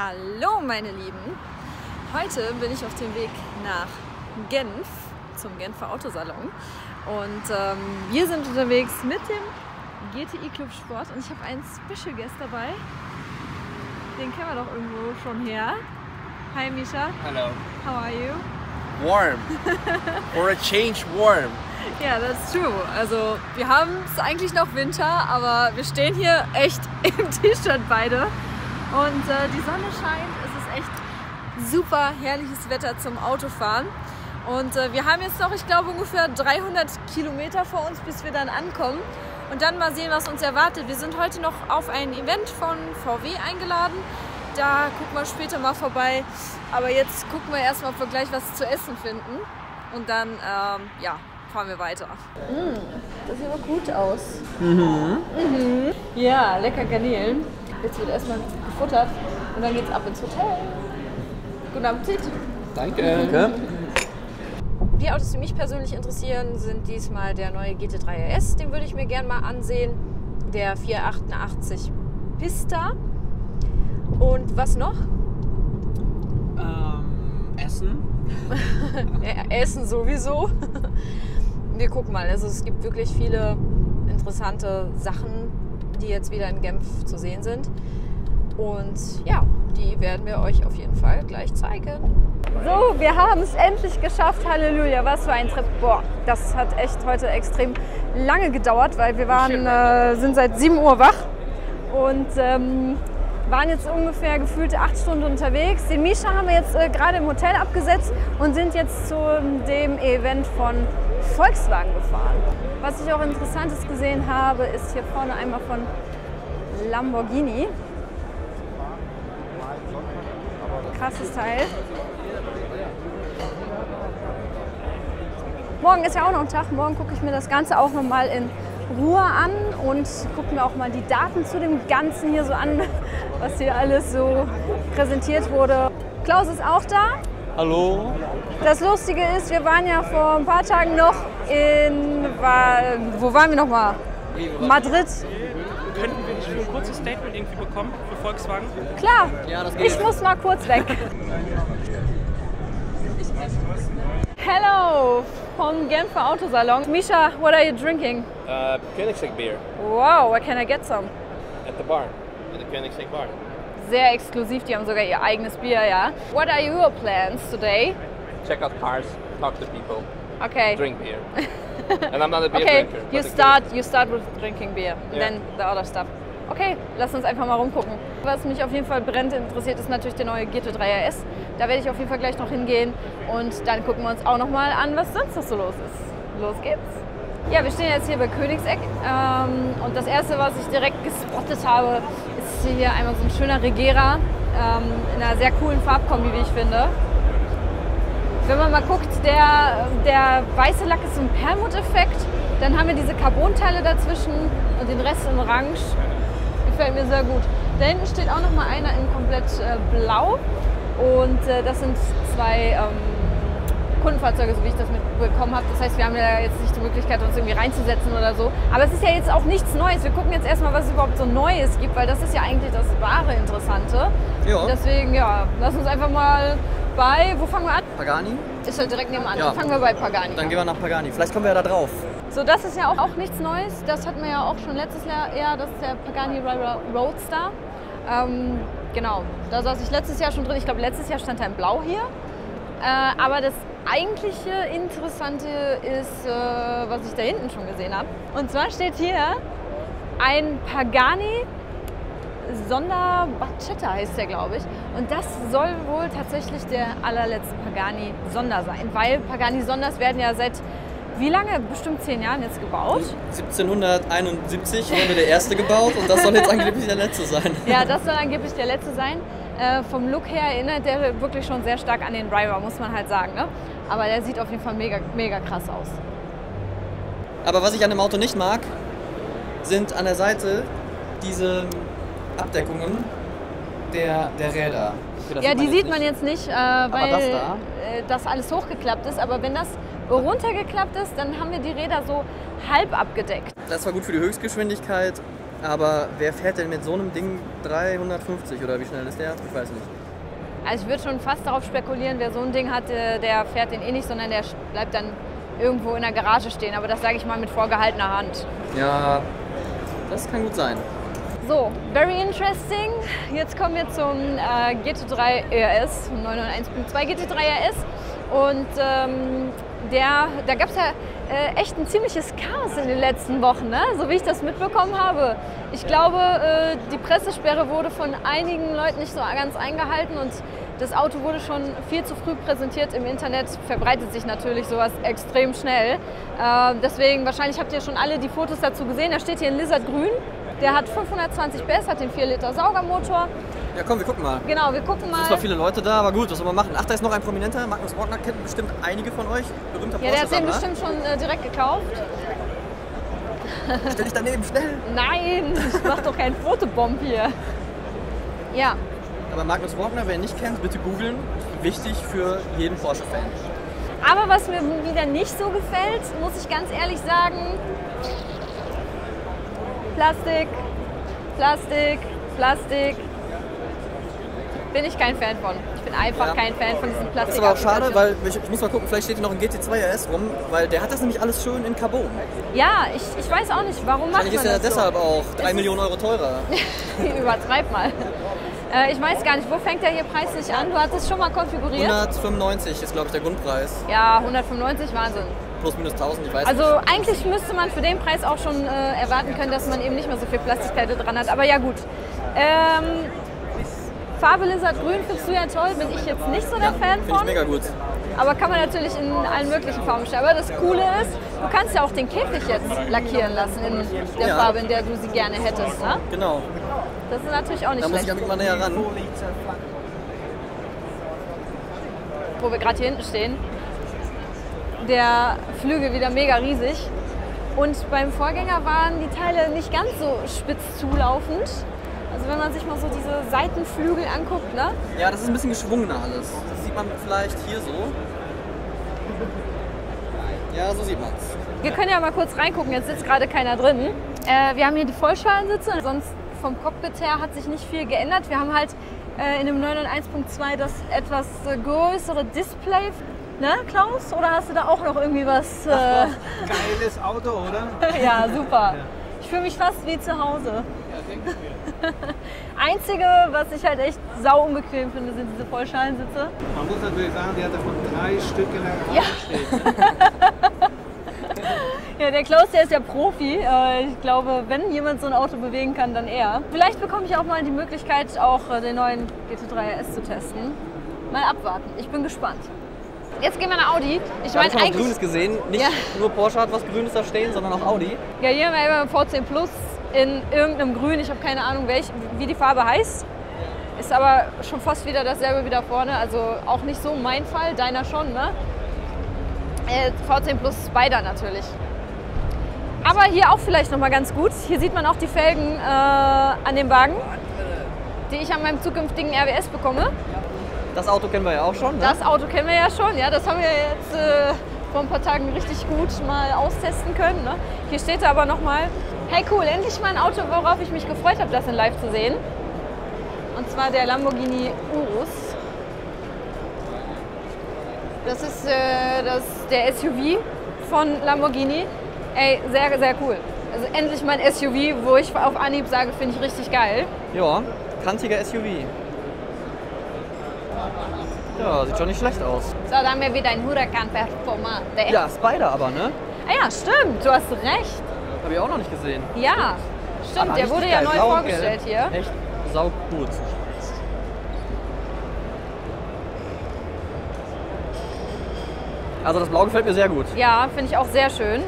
Hallo meine Lieben! Heute bin ich auf dem Weg nach Genf zum Genfer Autosalon und wir sind unterwegs mit dem GTI Club Sport und ich habe einen Special Guest dabei. Den kennen wir doch irgendwo schon her. Hi Misha. Hello. How are you? Warm. For a change, warm. Ja, that's true. Also wir haben es eigentlich noch Winter, aber wir stehen hier echt im T-Shirt beide. Und die Sonne scheint, es ist echt super herrliches Wetter zum Autofahren. Und wir haben jetzt noch, ich glaube, ungefähr 300 Kilometer vor uns, bis wir dann ankommen. Und dann mal sehen, was uns erwartet. Wir sind heute noch auf ein Event von VW eingeladen. Da gucken wir später mal vorbei. Aber jetzt gucken wir erstmal, ob wir gleich was zu essen finden. Und dann, ja, fahren wir weiter. Das sieht aber gut aus. Ja, lecker Garnelen. Jetzt wird erstmal gefuttert und dann geht's ab ins Hotel. Guten Appetit. Danke. Die Autos, die mich persönlich interessieren, sind diesmal der neue GT3 RS. Den würde ich mir gerne mal ansehen. Der 488 Pista. Und was noch? Essen. Essen sowieso. Wir gucken mal. Also es gibt wirklich viele interessante Sachen, die jetzt wieder in Genf zu sehen sind. Und ja, die werden wir euch auf jeden Fall gleich zeigen. So, wir haben es endlich geschafft. Halleluja, was für ein Trip. Boah, das hat echt heute extrem lange gedauert, weil wir sind seit 7 Uhr wach und waren jetzt ungefähr gefühlt 8 Stunden unterwegs. Den Misha haben wir jetzt gerade im Hotel abgesetzt und sind jetzt zu dem Event von Volkswagen gefahren. Was ich auch Interessantes gesehen habe, ist hier vorne einmal von Lamborghini. Krasses Teil. Morgen ist ja auch noch ein Tag. Morgen gucke ich mir das Ganze auch noch mal in Ruhe an und gucke mir auch mal die Daten zu dem Ganzen hier so an, was hier alles so präsentiert wurde. Klaus ist auch da. Hallo. Das Lustige ist, wir waren ja vor ein paar Tagen noch wo waren wir noch mal? Madrid. Könnten wir nicht für ein kurzes Statement irgendwie bekommen für Volkswagen? Klar, Ja, das geht. Ich muss mal kurz weg. Hello vom Genfer Autosalon. Misha, what are you drinking? Koenigsegg beer Wow, where can I get some? at the bar, at the Koenigsegg bar. Sehr exklusiv, die haben sogar ihr eigenes Bier, ja. What are your plans today? Check out cars, talk to people, Okay. drink beer. And I'm not a beer Okay, drinker. you but start with drinking beer, and Yeah. then the other stuff. Okay, lass uns einfach mal rumgucken. Was mich auf jeden Fall brennend interessiert, ist natürlich der neue GT3 RS. Da werde ich auf jeden Fall gleich noch hingehen und dann gucken wir uns auch noch mal an, was sonst noch so los ist. Los geht's! Ja, wir stehen jetzt hier bei Koenigsegg und das erste, was ich direkt gespottet habe, ist hier einmal so ein schöner Regera in einer sehr coolen Farbkombi, wie ich finde. Wenn man mal guckt, der weiße Lack ist so ein Perlmutt-Effekt. Dann haben wir diese Carbonteile dazwischen und den Rest in Orange. Gefällt mir sehr gut. Da hinten steht auch noch mal einer in komplett blau. Und das sind zwei Kundenfahrzeuge, so wie ich das mitbekommen habe. Das heißt, wir haben ja jetzt nicht die Möglichkeit, uns irgendwie reinzusetzen oder so. Aber es ist ja jetzt auch nichts Neues. Wir gucken jetzt erstmal, was es überhaupt so Neues gibt, weil das ist ja eigentlich das wahre Interessante. Ja. Deswegen, ja, lass uns einfach mal wo fangen wir an? Pagani? Ist halt direkt nebenan. Ja. Fangen wir bei Pagani Dann an. gehen wir nach Pagani. Vielleicht kommen wir ja da drauf. So, das ist ja auch nichts Neues. Das hatten wir ja auch schon letztes Jahr. Ja, das ist der Pagani Roadster. Genau, da saß ich letztes Jahr schon drin. Ich glaube, letztes Jahr stand er in Blau hier. Aber das eigentliche Interessante ist, was ich da hinten schon gesehen habe. Und zwar steht hier ein Pagani Sonderbacchetta heißt der, glaube ich. Und das soll wohl tatsächlich der allerletzte Pagani Sonder sein. Weil Pagani Sonders werden ja seit wie lange? Bestimmt 10 Jahren jetzt gebaut. 1771 wurde der erste gebaut und das soll jetzt angeblich der letzte sein. Ja, das soll angeblich der letzte sein. Vom Look her erinnert der wirklich schon sehr stark an den Driver, muss man halt sagen. Ne? Aber der sieht auf jeden Fall mega, mega krass aus. Aber was ich an dem Auto nicht mag, sind an der Seite diese Abdeckungen der Räder. Ja, die sieht man jetzt nicht, weil das da? Das alles hochgeklappt ist. Aber wenn das runtergeklappt ist, dann haben wir die Räder so halb abgedeckt. Das war gut für die Höchstgeschwindigkeit, Aber wer fährt denn mit so einem Ding 350 oder wie schnell ist der? Ich weiß nicht. Also ich würde schon fast darauf spekulieren, wer so ein Ding hat, der fährt den eh nicht, sondern der bleibt dann irgendwo in der Garage stehen. Aber das sage ich mal mit vorgehaltener Hand. Ja, das kann gut sein. So, very interesting. Jetzt kommen wir zum GT3 RS, 991.2 GT3 RS. Und da gab es ja echt ein ziemliches Chaos in den letzten Wochen, ne? So wie ich das mitbekommen habe. Ich glaube, die Pressesperre wurde von einigen Leuten nicht so ganz eingehalten und das Auto wurde schon viel zu früh präsentiert im Internet. Verbreitet sich natürlich sowas extrem schnell. Deswegen, wahrscheinlich habt ihr schon alle die Fotos dazu gesehen. Da steht hier in Lizardgrün. Der hat 520 PS, hat den 4 Liter Saugermotor. Ja komm, wir gucken mal. Genau, wir gucken mal. Es sind zwar viele Leute da, aber gut, was soll man machen? Ach, da ist noch ein Prominenter. Magnus Walkner kennt bestimmt einige von euch. Berühmter Ja, der hat den Porsche-Sammler. bestimmt schon direkt gekauft. Stell dich daneben, schnell. Nein, ich mach doch keinen Fotobomb hier. Ja, Aber Magnus Walkner, wer ihn nicht kennt, bitte googeln. Wichtig für jeden Porsche-Fan. aber was mir wieder nicht so gefällt, muss ich ganz ehrlich sagen, Plastik, Plastik, Plastik. Bin ich kein Fan von. Ich bin einfach kein Fan von diesem Plastik. Das ist aber auch schade, weil ich muss mal gucken, vielleicht steht hier noch ein GT2 RS rum, weil der hat das nämlich alles schön in Carbon. Ja, ich weiß auch nicht, warum macht man Wahrscheinlich ist er das deshalb so? auch 3 Millionen Euro teurer. Übertreib mal. Ich weiß gar nicht, wo fängt der hier preislich an? Du hast es schon mal konfiguriert? 195 ist, glaube ich, der Grundpreis. Ja, 195, Wahnsinn. Plus minus 1000, ich weiß Also nicht. eigentlich müsste man für den Preis auch schon erwarten können, dass man eben nicht mehr so viel Plastikteile dran hat. Aber ja gut. Farbe Lizardgrün findest du ja toll, bin ich jetzt nicht so der Fan Finde ich von. mega gut. Aber kann man natürlich in allen möglichen Farben stellen. Aber das Coole ist, du kannst ja auch den Käfig jetzt lackieren lassen in der Ja. Farbe, in der du sie gerne hättest. Ne? Genau. Das ist natürlich auch nicht Da muss ich schlecht. damit mal näher ran. Wo wir gerade hier hinten stehen. Der Flügel wieder mega riesig. Und beim Vorgänger waren die Teile nicht ganz so spitz zulaufend. Also wenn man sich mal so diese Seitenflügel anguckt, ne? Ja, das ist ein bisschen geschwungener alles. Das sieht man vielleicht hier so. Ja, so sieht man's. Wir können ja mal kurz reingucken, jetzt sitzt gerade keiner drin. Wir haben hier die Vollschalensitze, sonst vom Cockpit her hat sich nicht viel geändert. Wir haben halt in dem 991.2 das etwas größere Display. Ne, Klaus? Oder hast du da auch noch irgendwie was? Geiles Auto, oder? Ja, super. Ich fühle mich fast wie zu Hause. Einzige, was ich halt echt sau unbequem finde, sind diese Vollschalensitze. Man muss natürlich sagen, die hat davon 3 Stück in der Garage Ja. stehen. Ja, der Klaus, der ist ja Profi. Ich glaube, wenn jemand so ein Auto bewegen kann, dann er. Vielleicht bekomme ich auch mal die Möglichkeit, auch den neuen GT3 RS zu testen. Mal abwarten. Ich bin gespannt. Jetzt gehen wir nach Audi. Ich Da habe meine ich noch was eigentlich... Grünes gesehen. Nicht Ja. nur Porsche hat was Grünes da stehen, sondern auch Audi. Ja, hier haben wir immer V10 Plus in irgendeinem Grün. Ich habe keine Ahnung, wie die Farbe heißt. Ist aber schon fast wieder dasselbe wie da vorne. Also auch nicht so mein Fall, deiner schon, ne? V10 Plus Spider natürlich. Aber hier auch vielleicht noch mal ganz gut. Hier sieht man auch die Felgen an dem Wagen, die ich an meinem zukünftigen RWS bekomme. Das Auto kennen wir ja auch schon. Ne? Das Auto kennen wir ja schon, ja. Das haben wir jetzt vor ein paar Tagen richtig gut mal austesten können. Ne? Hier steht aber noch mal, hey cool, endlich mal ein Auto, worauf ich mich gefreut habe, das in live zu sehen. Und zwar der Lamborghini Urus. Das ist der SUV von Lamborghini. Ey, sehr, sehr cool. Also endlich mal ein SUV, wo ich auf Anhieb sage, finde ich richtig geil. Ja, kantiger SUV. Ja, sieht schon nicht schlecht aus. So, da haben wir wieder ein Huracan Performante. Ja, Spider aber, ne? Ah ja, stimmt, du hast recht. Habe ich auch noch nicht gesehen. Ja, stimmt, Aber der richtig wurde ja geil, neu blau und vorgestellt gelb. hier. Echt sau gut. Also das Blau gefällt mir sehr gut. Ja, finde ich auch sehr schön.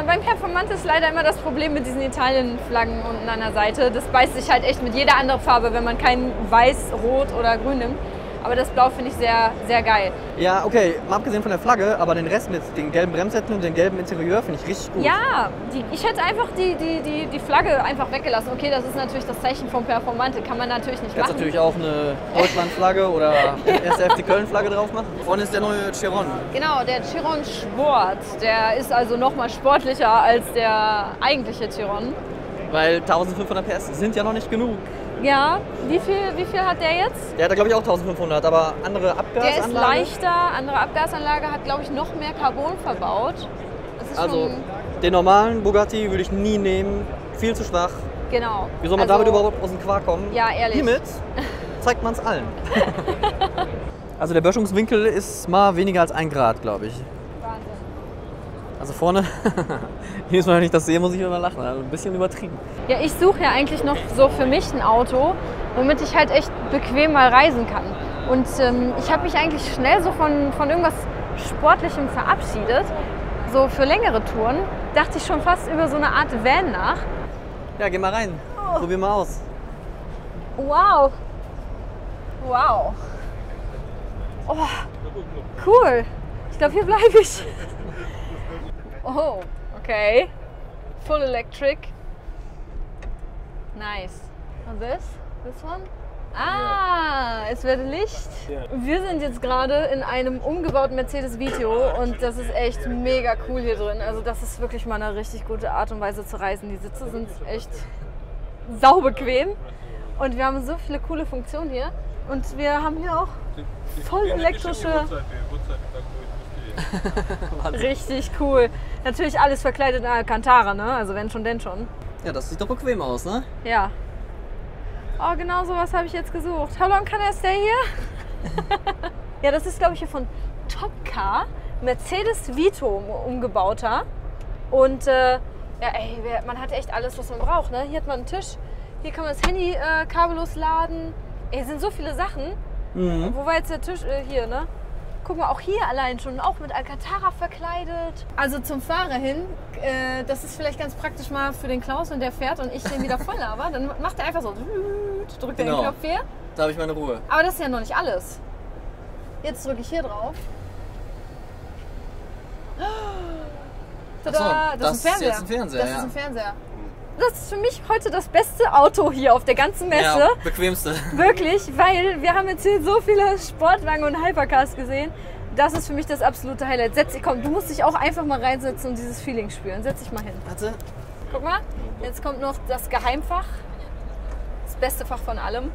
Beim Performante ist leider immer das Problem mit diesen Italien-Flaggen unten an der Seite. Das beißt sich halt echt mit jeder anderen Farbe, wenn man kein Weiß, Rot oder Grün nimmt. Aber das Blau finde ich sehr, sehr geil. Ja, okay, mal abgesehen von der Flagge, aber den Rest mit den gelben Bremssätzen und dem gelben Interieur finde ich richtig gut. Ja, ich hätte einfach die Flagge einfach weggelassen. Okay, das ist natürlich das Zeichen vom Performante, kann man natürlich nicht Du kannst machen. natürlich auch eine Deutschland-Flagge oder erste FC Köln-Flagge drauf machen. Vorne ist der neue Chiron. Genau, der Chiron Sport, der ist also noch mal sportlicher als der eigentliche Chiron. Weil 1500 PS sind ja noch nicht genug. Ja, wie viel hat der jetzt? Der hat, glaube ich, auch 1500, aber andere Abgasanlage. Der ist leichter, andere Abgasanlage, hat, glaube ich, noch mehr Carbon verbaut. Das ist Also, schon, den normalen Bugatti würde ich nie nehmen. Viel zu schwach. genau. Wie soll man damit überhaupt aus dem Quark kommen? Ja, ehrlich. Hiermit zeigt man es allen. Also der Böschungswinkel ist mal weniger als 1 Grad, glaube ich. Wahnsinn. Also vorne, jedes Mal, wenn ich das sehe, muss ich immer lachen. Also ein bisschen übertrieben. Ja, ich suche ja eigentlich noch so für mich ein Auto, womit ich halt echt bequem mal reisen kann. Und ich habe mich eigentlich schnell so von irgendwas Sportlichem verabschiedet. So für längere Touren dachte ich schon fast über so eine Art Van nach. Ja, geh mal rein. Oh. Probier mal aus. Wow. Wow. Oh, cool. Ich glaube, hier bleibe ich. Oh, okay. Full electric. Nice. And this one? Ah, es wird Licht. Wir sind jetzt gerade in einem umgebauten Mercedes Vito und das ist echt mega cool hier drin. Also das ist wirklich mal eine richtig gute Art und Weise zu reisen. Die Sitze sind echt saubequem und wir haben so viele coole Funktionen hier. Und wir haben hier auch voll elektrische... Richtig cool. Natürlich alles verkleidet in Alcantara, ne? Also wenn schon, denn schon. Ja, das sieht doch bequem aus, ne? Ja. Oh, genau sowas habe ich jetzt gesucht. How long can I stay here? Ja, das ist, glaube ich, hier von Top Car. Mercedes Vito umgebauter. Und ja, ey, man hat echt alles, was man braucht, ne? Hier hat man einen Tisch. Hier kann man das Handy kabellos laden. Ey, sind so viele Sachen. Mhm. Wo war jetzt der Tisch? Hier, ne? Guck mal, auch hier allein schon, auch mit Alcantara verkleidet. Also zum Fahrer hin, das ist vielleicht ganz praktisch mal für den Klaus, wenn der fährt und ich den wieder voll laber, dann macht er einfach so, drückt er den Knopf hier. Da habe ich meine Ruhe. Aber das ist ja noch nicht alles. Jetzt drücke ich hier drauf. Tada, Ach so, das ist ein Fernseher. jetzt ein Fernseher, Das ja. ist ein Fernseher. Das ist für mich heute das beste Auto hier auf der ganzen Messe. Ja, bequemste. Wirklich, weil wir haben jetzt hier so viele Sportwagen und Hypercars gesehen. Das ist für mich das absolute Highlight. Komm, du musst dich auch einfach mal reinsetzen und dieses Feeling spüren. Setz dich mal hin. Warte. Guck mal, jetzt kommt noch das Geheimfach. Das beste Fach von allem.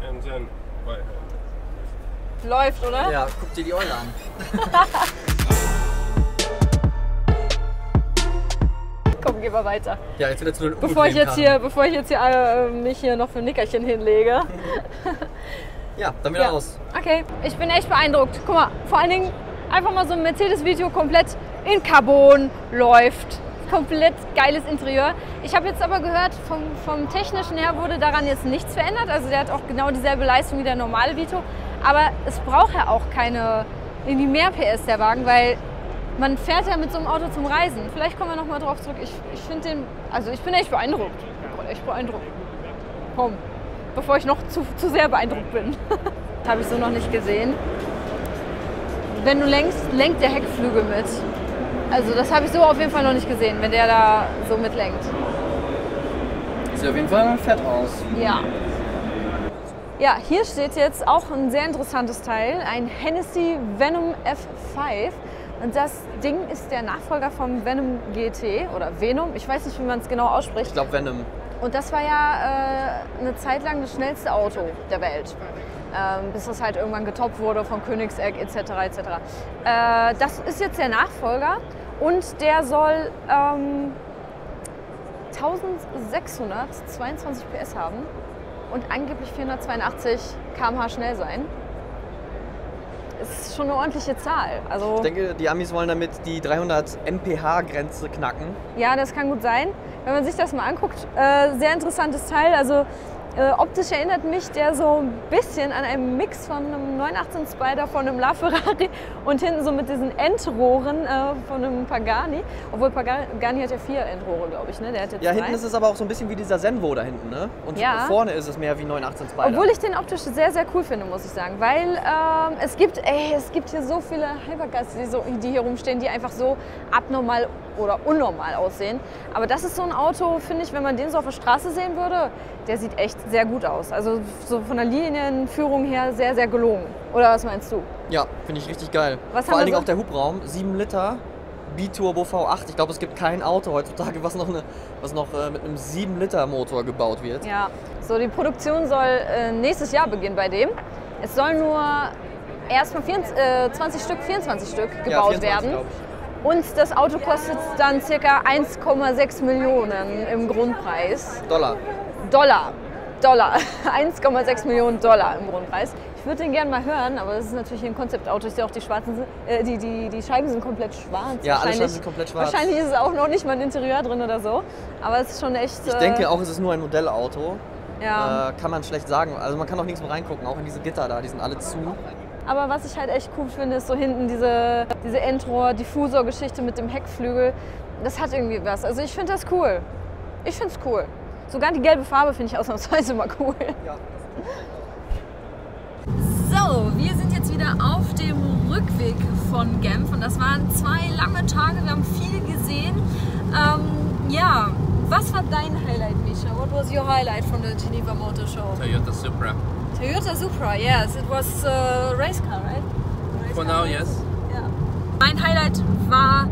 And then right hand. Läuft, oder? Ja, guck dir die Eule an. Komm, gehen wir weiter. Ja, jetzt wird zu den Bevor ich jetzt hier mich hier noch für ein Nickerchen hinlege. Ja, dann wieder Ja. raus. Okay, ich bin echt beeindruckt. Guck mal, vor allen Dingen einfach mal so ein Mercedes-Video komplett in Carbon läuft. Komplett geiles Interieur. Ich habe jetzt aber gehört, vom Technischen her wurde daran jetzt nichts verändert. Also der hat auch genau dieselbe Leistung wie der normale Vito. Aber es braucht ja auch keine irgendwie mehr PS, der Wagen, weil man fährt ja mit so einem Auto zum Reisen. Vielleicht kommen wir noch mal drauf zurück. Ich finde den, also ich bin echt beeindruckt. Ich bin echt beeindruckt. Komm, bevor ich noch zu sehr beeindruckt bin. Das habe ich so noch nicht gesehen. Wenn du lenkst, lenkt der Heckflügel mit. Also das habe ich so auf jeden Fall noch nicht gesehen, wenn der da so mitlenkt. Sieht auf jeden Fall fett aus. Ja. Ja, hier steht jetzt auch ein sehr interessantes Teil, ein Hennessy Venom F5. Und das Ding ist der Nachfolger vom Venom GT oder Venom, ich weiß nicht, wie man es genau ausspricht. Ich glaube Venom. Und das war ja eine Zeit lang das schnellste Auto der Welt. Bis das halt irgendwann getoppt wurde von Koenigsegg etc. etc. Das ist jetzt der Nachfolger und der soll 1622 PS haben und angeblich 482 km/h schnell sein. Ist schon eine ordentliche Zahl. Also, Ich denke, die Amis wollen damit die 300 mph-Grenze knacken. ja, das kann gut sein. Wenn man sich das mal anguckt, sehr interessantes Teil. Also optisch erinnert mich der so ein bisschen an einen Mix von einem 918 Spider, von einem LaFerrari und hinten so mit diesen Endrohren von einem Pagani. Obwohl Pagani hat ja 4 Endrohre, glaube ich, ne? Der hat jetzt Ja, 2. hinten ist es aber auch so ein bisschen wie dieser Senvo da hinten, ne? Und Ja. vorne ist es mehr wie 918 Spider. Obwohl ich den optisch sehr, sehr cool finde, muss ich sagen. Weil es gibt hier so viele Hypercars, die hier rumstehen, die einfach so abnormal oder unnormal aussehen. Aber das ist so ein Auto, finde ich, wenn man den so auf der Straße sehen würde, der sieht echt sehr gut aus. Also so von der Linienführung her sehr, sehr gelungen. Oder was meinst du? Ja, finde ich richtig geil. Was Vor haben allen wir Dingen so? auch der Hubraum, 7 Liter, Biturbo V8. Ich glaube, es gibt kein Auto heutzutage, was noch mit einem 7-Liter-Motor gebaut wird. Ja, so die Produktion soll nächstes Jahr beginnen bei dem. Es soll nur erstmal 24 Stück gebaut 24, werden. glaub ich. Und das Auto kostet dann ca. 1,6 Millionen im Grundpreis. Dollar. 1,6 Millionen Dollar im Grundpreis. Ich würde den gerne mal hören, aber das ist natürlich ein Konzeptauto. Ich sehe auch, die Scheiben sind komplett schwarz. Ja, alle Scheiben sind komplett schwarz. Wahrscheinlich ist es auch noch nicht mal ein Interieur drin oder so. Aber es ist schon echt... Ich denke auch, es ist nur ein Modellauto. Ja. Kann man schlecht sagen. Also man kann auch nirgends mehr reingucken, auch in diese Gitter da, die sind alle zu. Aber was ich halt echt cool finde, ist so hinten diese Endrohr-Diffusor-Geschichte mit dem Heckflügel. Das hat irgendwie was. Also ich finde das cool. Ich finde es cool. Sogar die gelbe Farbe finde ich ausnahmsweise immer cool. Ja. So, wir sind jetzt wieder auf dem Rückweg von Genf und das waren 2 lange Tage. Wir haben viel gesehen. Ja, was war dein Highlight, Misha? What was your highlight from the Geneva Motor Show? Toyota Supra. Toyota Supra, yes. It was a race car, right? For now, yes. Ja. Mein Highlight war,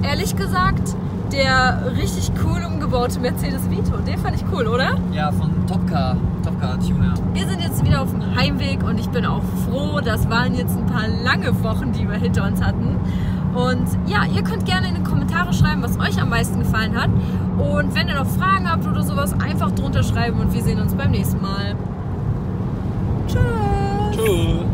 ehrlich gesagt, der richtig cool umgebaute Mercedes Vito. Den fand ich cool, oder? Ja, von Topcar Tuner. Wir sind jetzt wieder auf dem Heimweg und ich bin auch froh, das waren jetzt ein paar lange Wochen, die wir hinter uns hatten. Und ja, ihr könnt gerne in die Kommentare schreiben, was euch am meisten gefallen hat. Und wenn ihr noch Fragen habt oder sowas, einfach drunter schreiben und wir sehen uns beim nächsten Mal. Tschüss! Tschüss!